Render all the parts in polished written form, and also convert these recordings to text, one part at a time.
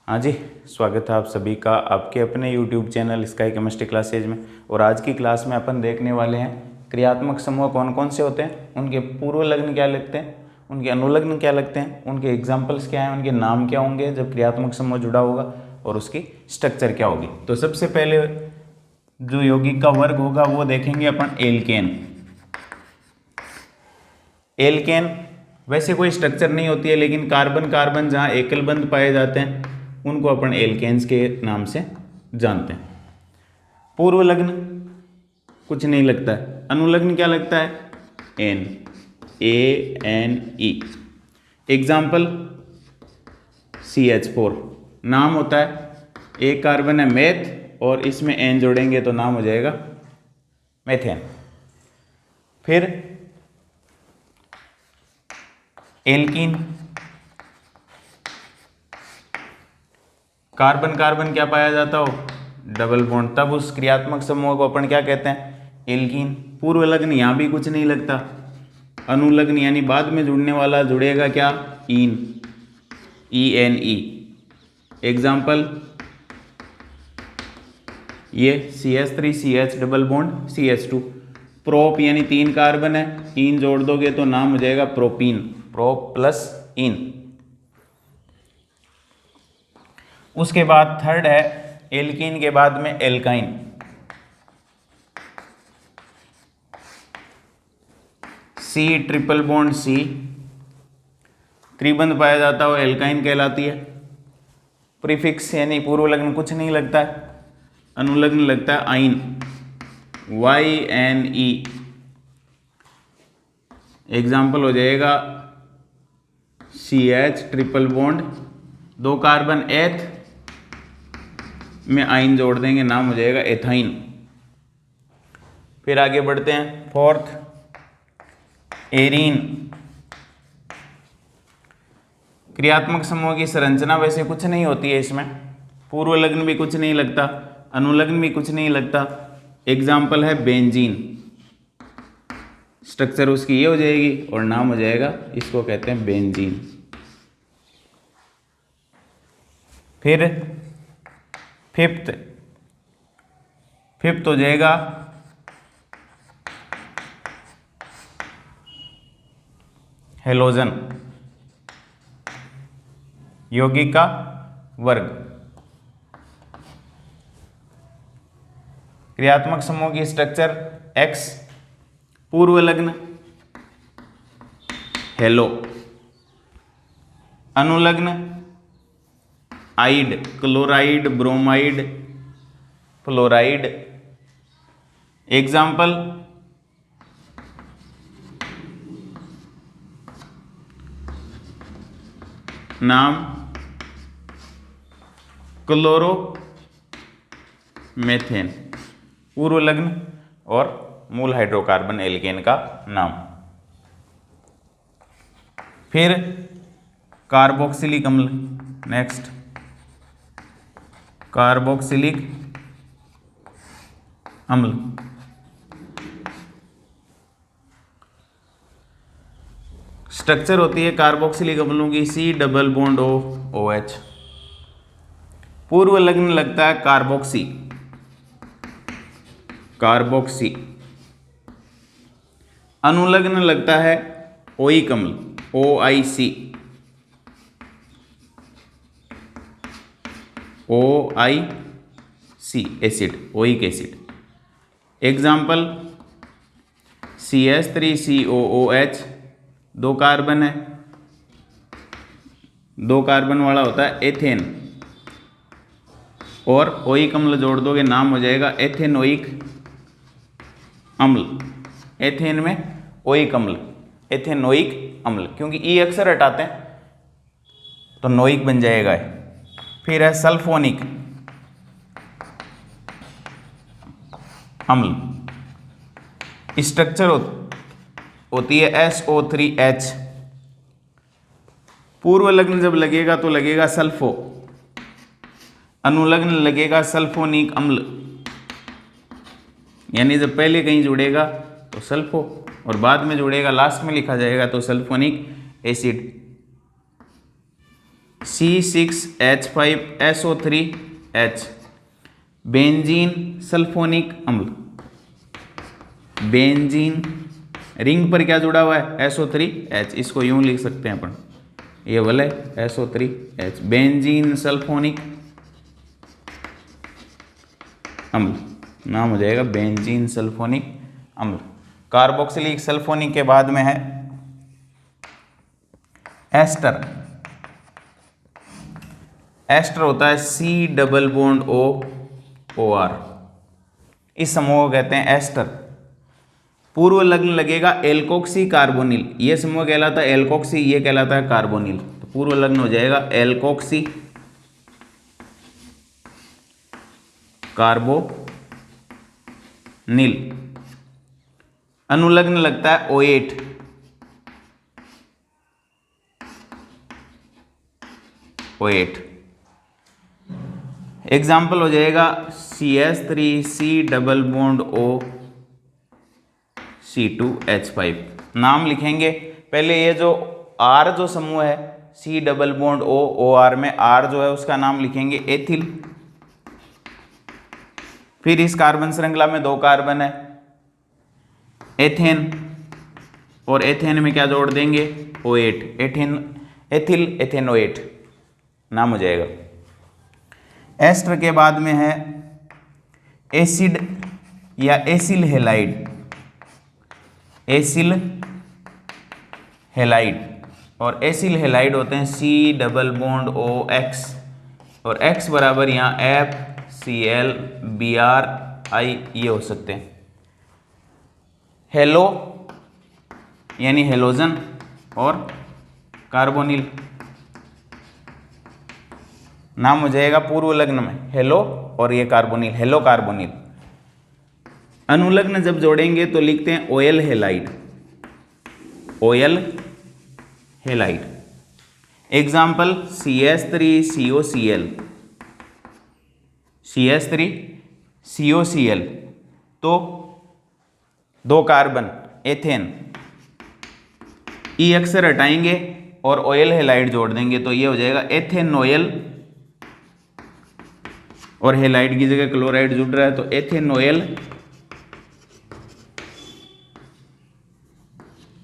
हाँ जी, स्वागत है आप सभी का आपके अपने YouTube channel sky chemistry classes में। और आज की क्लास में अपन देखने वाले हैं क्रियात्मक समूह कौन कौन से होते हैं, उनके पूर्व लग्न क्या लगते हैं, उनके अनुलग्न क्या लगते हैं, उनके एग्जाम्पल्स क्या हैं, उनके नाम क्या होंगे जब क्रियात्मक समूह जुड़ा होगा और उसकी स्ट्रक्चर क्या होगी। तो सबसे पहले जो यौगिक का वर्ग होगा वो देखेंगे अपन एल्केन। एल्केन वैसे कोई स्ट्रक्चर नहीं होती है, लेकिन कार्बन कार्बन जहाँ एकल बंध पाए जाते हैं उनको अपन एल्केन्स के नाम से जानते हैं। पूर्व लग्न कुछ नहीं लगता है, अनुलग्न क्या लगता है, एन, ANE। एग्जाम्पल CH4 नाम होता है, एक कार्बन है मेथ और इसमें एन जोड़ेंगे तो नाम हो जाएगा मेथेन। फिर एल्कीन, कार्बन कार्बन क्या पाया जाता हो, डबल बॉन्ड, तब उस क्रियात्मक समूह को अपन क्या कहते हैं, एल्कीन। पूर्व लग्न यहाँ भी कुछ नहीं लगता, अनुलग्न यानी बाद में जुड़ने वाला जुड़ेगा क्या, ईन, ENE। एग्जाम्पल ये CH3 CH double bond CH2। Prop यानी 3 कार्बन है, ईन जोड़ दोगे तो नाम हो जाएगा प्रोपीन, प्रोप प्लस ईन। उसके बाद थर्ड है एल्कीन के बाद में alkyne. C triple bond C, त्रिबंध पाया जाता हो एल्काइन कहलाती है। प्रीफिक्स यानी पूर्व लग्न कुछ नहीं लगता है, अनुलग्न लगता है आइन, YNE। एग्जाम्पल हो जाएगा CH ट्रिपल बॉन्ड 2 कार्बन एथ में आइन जोड़ देंगे, नाम हो जाएगा एथाइन। फिर आगे बढ़ते हैं, फोर्थ एरीन। क्रियात्मक समूह की संरचना वैसे कुछ नहीं होती है, इसमें पूर्व लग्न भी कुछ नहीं लगता, अनुलग्न भी कुछ नहीं लगता। एग्जाम्पल है बेंजीन, स्ट्रक्चर उसकी ये हो जाएगी और नाम हो जाएगा, इसको कहते हैं बेंजीन। फिर फिफ्थ हो जाएगा हेलोजन, यौगिक का वर्ग। क्रियात्मक समूह की स्ट्रक्चर X, पूर्व लग्न हेलो, अनुलग्न आइड, क्लोराइड, ब्रोमाइड, फ्लोराइड। एग्जाम्पल नाम क्लोरो मेथेन, पूर्व लग्न और मूल हाइड्रोकार्बन एल्केन का नाम। फिर कार्बोक्सिलिक अम्ल, नेक्स्ट कार्बोक्सिलिक अम्ल। स्ट्रक्चर होती है कार्बोक्सिलिक अम्लों की C डबल बॉन्ड OH। पूर्व लग्न लगता है कार्बोक्सी, कार्बोक्सी। अनुलग्न लगता है ओइक अम्ल, OIC, OIC acid, oic acid. Example CH3COOH, 2 carbon है, 2 कार्बन वाला होता है एथेन, और ओइक अम्ल जोड़ दोगे नाम हो जाएगा एथेनोइक अम्ल। एथेन में ओइक अम्ल, एथेनोइक अम्ल, क्योंकि ई अक्सर हटाते हैं तो नोइक बन जाएगा। फिर है सल्फोनिक अम्ल, स्ट्रक्चर होती है SO3H। पूर्व लग्न जब लगेगा तो लगेगा सल्फो, अनुलग्न लगेगा सल्फोनिक अम्ल, यानी जब पहले कहीं जुड़ेगा तो सल्फो और बाद में जुड़ेगा लास्ट में लिखा जाएगा तो sulphonic acid. C6H5SO3H, benzene sulphonic अम्ल। बेंजीन रिंग पर क्या जुड़ा हुआ है? SO3H, इसको यूं लिख सकते हैं अपन, ये बोले SO3H, बेंजीन सल्फोनिक अम्ल, नाम हो जाएगा बेंजीन सल्फोनिक अम्ल। कार्बोक्सिलिक सल्फोनिक के बाद में है एस्टर। एस्टर होता है C+O+OR, इस समूह को कहते हैं एस्टर। पूर्व लग्न लगेगा एल्कोक्सी कार्बोनिल, ये समूह कहलाता है एल्कोक्सी, ये कहलाता है कार्बोनिल। तो पूर्व लग्न हो जाएगा एल्कोक्सी कार्बोनिल। अनुलग्न लगता है O8, O8। एग्जाम्पल हो जाएगा CH3C+O(C2H5। नाम लिखेंगे पहले, ये जो R जो समूह है C+O(OR में R जो है उसका नाम लिखेंगे एथिल। फिर इस कार्बन श्रृंखला में 2 कार्बन है एथेन, और एथेन में क्या जोड़ देंगे? O8, एथिल एथेनोएट नाम हो जाएगा। एस्टर के बाद में है एसिड या एसिल हेलाइड, एसिल हेलाइड, और एसिल हेलाइड होते हैं C+OX, और X बराबर यहाँ FCl Br I, ये हो सकते हैं। हेलो यानी हेलोजन और कार्बोनिल, नाम हो जाएगा पूर्व लग्न में हेलो और ये कार्बोनिल, हेलो कार्बोनिल। अनुलग्न जब जोड़ेंगे तो लिखते हैं oil halide, oil halide. Example CH3COCl, CH3COCl, तो 2 कार्बन एथेन, ई अक्षर हटाएंगे और ऑयल हेलाइड जोड़ देंगे तो ये हो जाएगा एथेनोयल, और हेलाइड की जगह क्लोराइड जुड़ रहा है तो एथेनोयल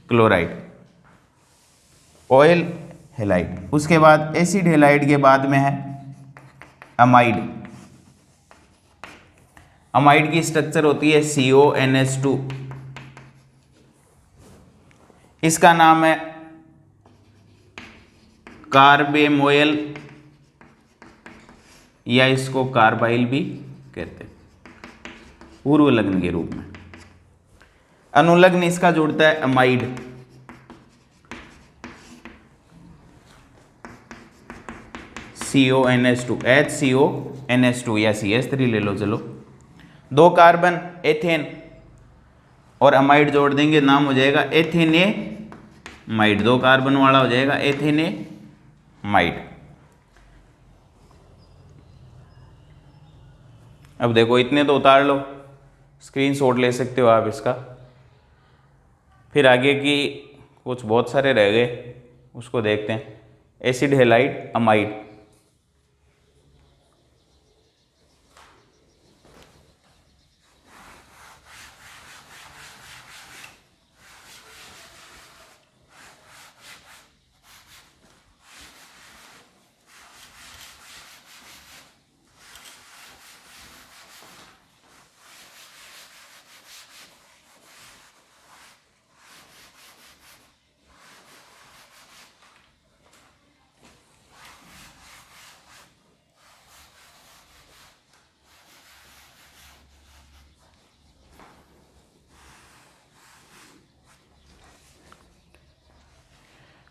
क्लोराइड, ऑयल हेलाइड। उसके बाद एसिड हेलाइड के बाद में है अमाइड। अमाइड की स्ट्रक्चर होती है CONH2, इसका नाम है कार्बेमोयल या इसको कार्बाइल भी कहते हैं पूर्व लग्न के रूप में। अनुलग्न इसका जुड़ता है अमाइड, CONH2, HCONH2 या CH3 ले लो, चलो 2 कार्बन एथेन और अमाइड जोड़ देंगे, नाम हो जाएगा एथेनेमाइड, 2 कार्बन वाला हो जाएगा एथेनेमाइड। अब देखो इतने तो उतार लो, स्क्रीनशॉट ले सकते हो आप इसका। फिर आगे की कुछ बहुत सारे रह गए, उसको देखते हैं। एसिड हेलाइड अमाइड,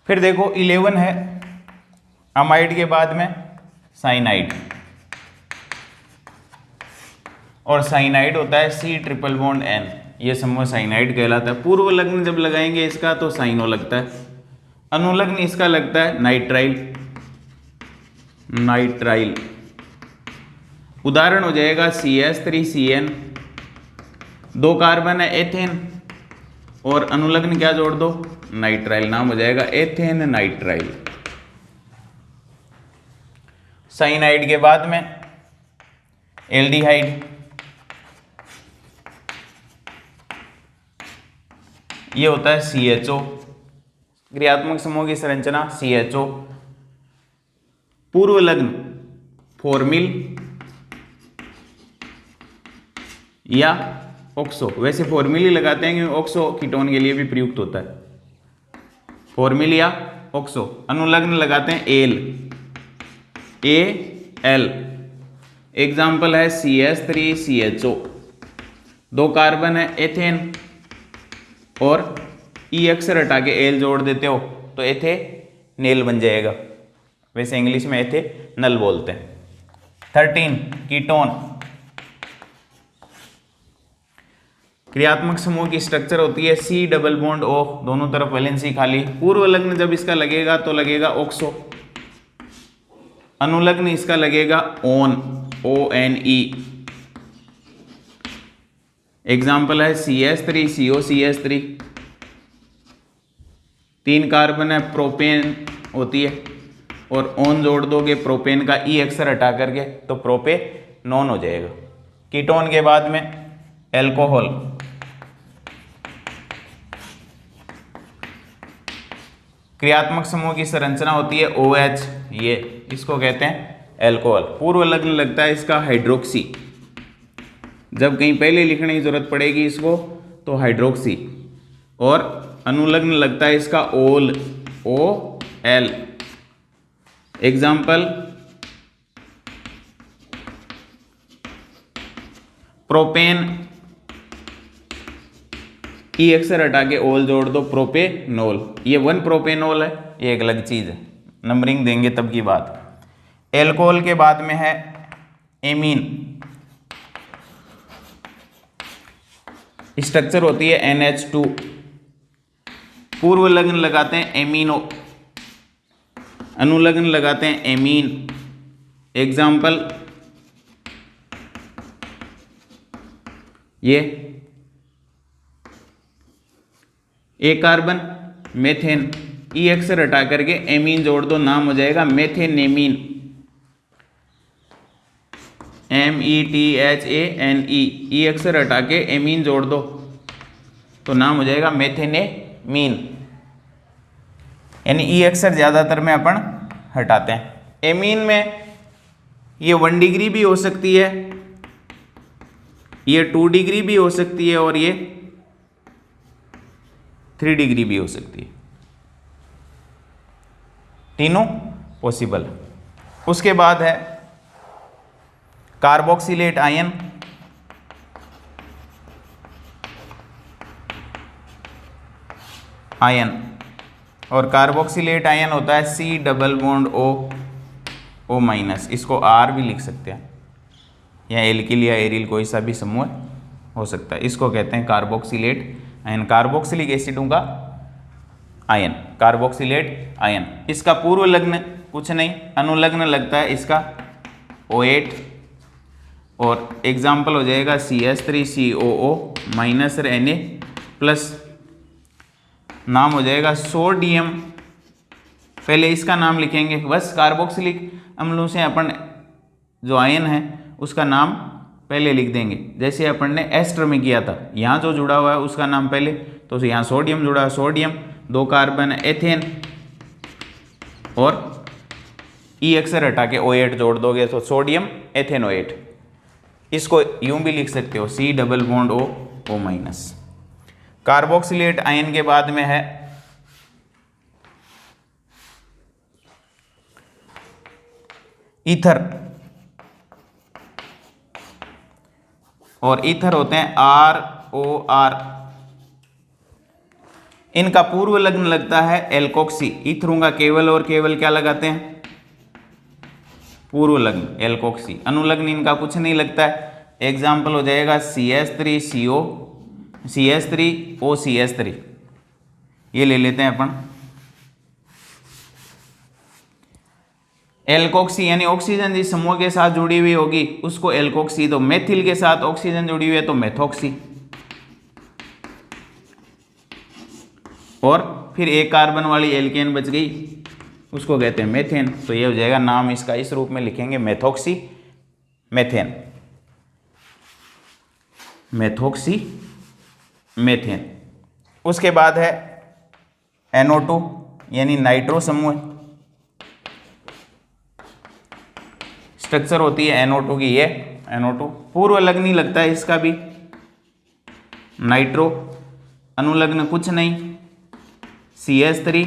फिर देखो 11 है अमाइड के बाद में साइनाइड, और साइनाइड होता है C+N, ये समूह साइनाइड कहलाता है। पूर्व लग्न जब लगाएंगे इसका तो साइनो लगता है, अनुलग्न इसका लगता है नाइट्राइल, नाइट्राइल। उदाहरण हो जाएगा CH3CN, 2 कार्बन है एथेन और अनुलग्न क्या जोड़ दो? नाइट्राइल, नाम हो जाएगा एथेन नाइट्राइल। साइनाइड के बाद में एल्डिहाइड, ये होता है CHO। क्रियात्मक समूह की संरचना CHO। पूर्व लग्न फॉर्मिल या ऑक्सो, वैसे फॉर्मिल ही लगाते हैं क्योंकि ऑक्सो कीटोन के लिए भी प्रयुक्त होता है, फॉर्मिल या ऑक्सो। अनुलग्न लगाते हैं AL। एग्जाम्पल है CH3CHO, 2 कार्बन है एथेन और E अक्षर हटा के एल जोड़ देते हो तो एथेनेल बन जाएगा, वैसे इंग्लिश में एथेनल बोलते हैं। 13 कीटोन। क्रियात्मक समूह की स्ट्रक्चर होती है C डबल बॉन्ड O, दोनों तरफ वैलेंसी खाली। पूर्व लग्न जब इसका लगेगा तो लगेगा ऑक्सो, अनुलग्न इसका लगेगा ON, ONE। एग्जाम्पल है CH3CO, CH3, 3 कार्बन है, प्रोपेन होती है और ओन जोड़ दोगे प्रोपेन का E अक्षर हटा करके तो प्रोपेनॉन हो जाएगा। कीटोन के बाद में एल्कोहल, क्रियात्मक समूह की संरचना होती है OH, ये इसको कहते हैं एल्कोहल। पूर्व लग्न लगता है इसका हाइड्रोक्सी, जब कहीं पहले लिखने की जरूरत पड़ेगी इसको तो हाइड्रोक्सी। और अनुलग्न लगता है इसका ओल, OL। एग्जाम्पल प्रोपेन, ई अक्षर हटा के ओल जोड़ दो प्रोपेनोल, ये 1 प्रोपेनोल है, ये एक अलग चीज है, नंबरिंग देंगे तब की बात। एल्कोहल के बाद में है एमीन, स्ट्रक्चर होती है NH2। पूर्व लग्न लगाते हैं एमीनो, अनुलग्न लगाते हैं एमीन। एग्जाम्पल ये एक कार्बन मेथेन, ई अक्षर हटा करके एमीन जोड़ दो, नाम हो जाएगा मेथेनेमीन, METHANE। ई अक्षर हटा के एमीन जोड़ दो तो नाम हो जाएगा मेथेनेमीन, यानी ई अक्षर ज्यादातर में अपन हटाते हैं। एमीन में ये 1 डिग्री भी हो सकती है, ये 2 डिग्री भी हो सकती है और ये 3 डिग्री भी हो सकती है, तीनों पॉसिबल। उसके बाद है कार्बोक्सिलेट आयन, और कार्बोक्सिलेट आयन होता है C डबल बॉन्ड O, इसको R भी लिख सकते हैं, या एल्किल या एरिल कोई सा भी समूह हो सकता है, इसको कहते हैं कार्बोक्सिलेट आयन, कार्बोक्सिलिक एसिडों का आयन, कार्बोक्सिलेट आयन। इसका पूर्व लग्न कुछ नहीं, अनुलग्न लगता है इसका O8 और एग्जाम्पल हो जाएगा CH3COO माइनस Na प्लस, नाम हो जाएगा सोडियम। पहले इसका नाम लिखेंगे, बस कार्बोक्सिलिक अम्लों से अपन जो आयन है उसका नाम पहले लिख देंगे, जैसे अपन ने एस्टर में किया था, यहाँ जो जुड़ा हुआ है उसका नाम पहले, तो यहाँ सोडियम जुड़ा है, सोडियम, 2 कार्बन एथेन और ई अक्षर हटा के O8 जोड़ दोगे तो सोडियम एथेनोएट। इसको यूं भी लिख सकते हो C double bond O। Carboxylate ion के बाद में है ईथर, और ईथर होते हैं ROR। इनका पूर्व लग्न लगता है एल्कोक्सी, ईथरों का केवल और केवल क्या लगाते हैं, पूर्व लग्न एल्कोक्सी। अनुलग्न इनका कुछ नहीं लगता है, एग्जाम्पल हो जाएगा CH3CO, CH3O, CH3, ये ले लेते हैं अपन। एल्कोक्सी यानी ऑक्सीजन जिस समूह के साथ जुड़ी हुई होगी उसको एल्कोक्सी, तो मेथिल के साथ ऑक्सीजन जुड़ी हुई है तो मेथोक्सी, और फिर एक कार्बन वाली एल्केन बच गई उसको कहते हैं मेथेन। तो ये हो जाएगा नाम इसका, इस रूप में लिखेंगे मेथॉक्सी मेथेन, मेथॉक्सी मेथेन। उसके बाद है NO2 यानी नाइट्रो समूह। स्ट्रक्चर होती है NO2 की, ये NO2 पूर्व लग्नी लगता है इसका भी, नाइट्रो अनुलग्न कुछ नहीं, CH3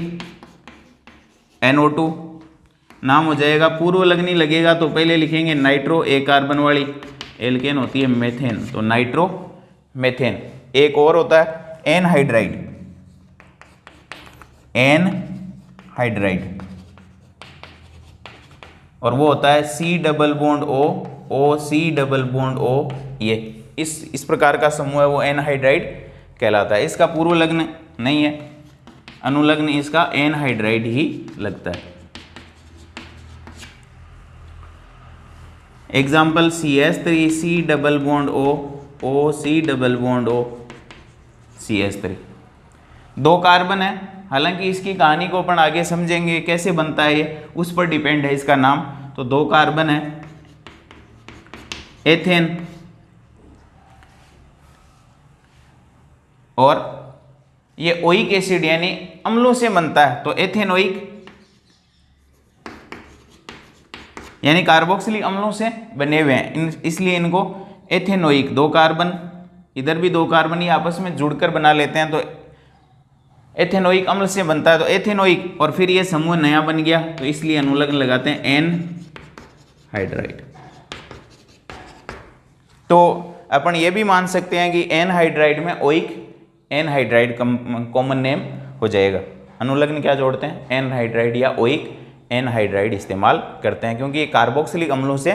NO2 नाम हो जाएगा। पूर्व लग्नी लगेगा तो पहले लिखेंगे नाइट्रो, एक कार्बन वाली एल्केन होती है मेथेन, तो नाइट्रो मेथेन। एक और होता है एनहाइड्राइड, एनहाइड्राइड, और वो होता है C double bond O O C double bond O, ये इस प्रकार का समूह है वो एनहाइड्राइड कहलाता है। इसका पूर्व लग्न नहीं है, अनुलग्न इसका एनहाइड्राइड ही लगता है। Example CH3 C double bond O O C double bond O CH3। 2 carbon है, हालांकि इसकी कहानी को अपन आगे समझेंगे कैसे बनता है ये, उस पर डिपेंड है इसका नाम। तो 2 कार्बन है, एथेन, और ये ओइक एसिड यानी अम्लों से बनता है, तो एथेनोइक यानी कार्बोक्सिलिक अम्लों से बने हुए हैं, इसलिए इनको एथेनोइक। 2 कार्बन, इधर भी 2 कार्बन ये आपस में जुड़कर बना लेते हैं, तो एथेनोइक अम्ल से बनता है, तो एथेनोइक। और फिर ये समूह नया बन गया, तो इसलिए अनुलग्न लगाते हैं एनहाइड्राइड। तो अपन ये भी मान सकते हैं कि एनहाइड्राइड में ओइक एनहाइड्राइड कॉमन नेम हो जाएगा। अनुलग्न क्या जोड़ते हैं, एनहाइड्राइड या ओइक एनहाइड्राइड इस्तेमाल करते हैं, क्योंकि ये कार्बोक्सिलिक अम्लों से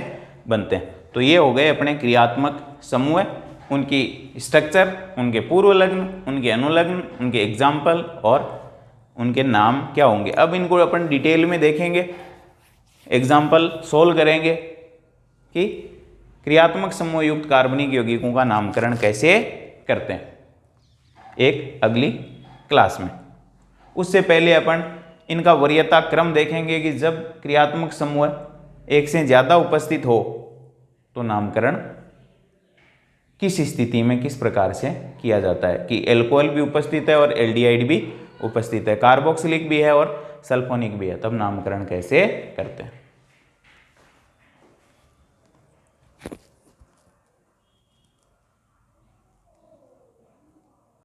बनते हैं। तो ये हो गए अपने क्रियात्मक समूह, उनकी स्ट्रक्चर, उनके पूर्व लग्न, उनके अनुलग्न, उनके एग्जाम्पल और उनके नाम क्या होंगे। अब इनको अपन डिटेल में देखेंगे, एग्जाम्पल सोल्व करेंगे कि क्रियात्मक समूह युक्त कार्बनिक यौगिकों का नामकरण कैसे करते हैं एक अगली क्लास में। उससे पहले अपन इनका वरीयता क्रम देखेंगे कि जब क्रियात्मक समूह एक से ज़्यादा उपस्थित हो तो नामकरण किस स्थिति में किस प्रकार से किया जाता है, कि एल्कोहल भी उपस्थित है और एल्डिहाइड भी उपस्थित है, कार्बोक्सिलिक भी है और सल्फोनिक भी है, तब नामकरण कैसे करते हैं।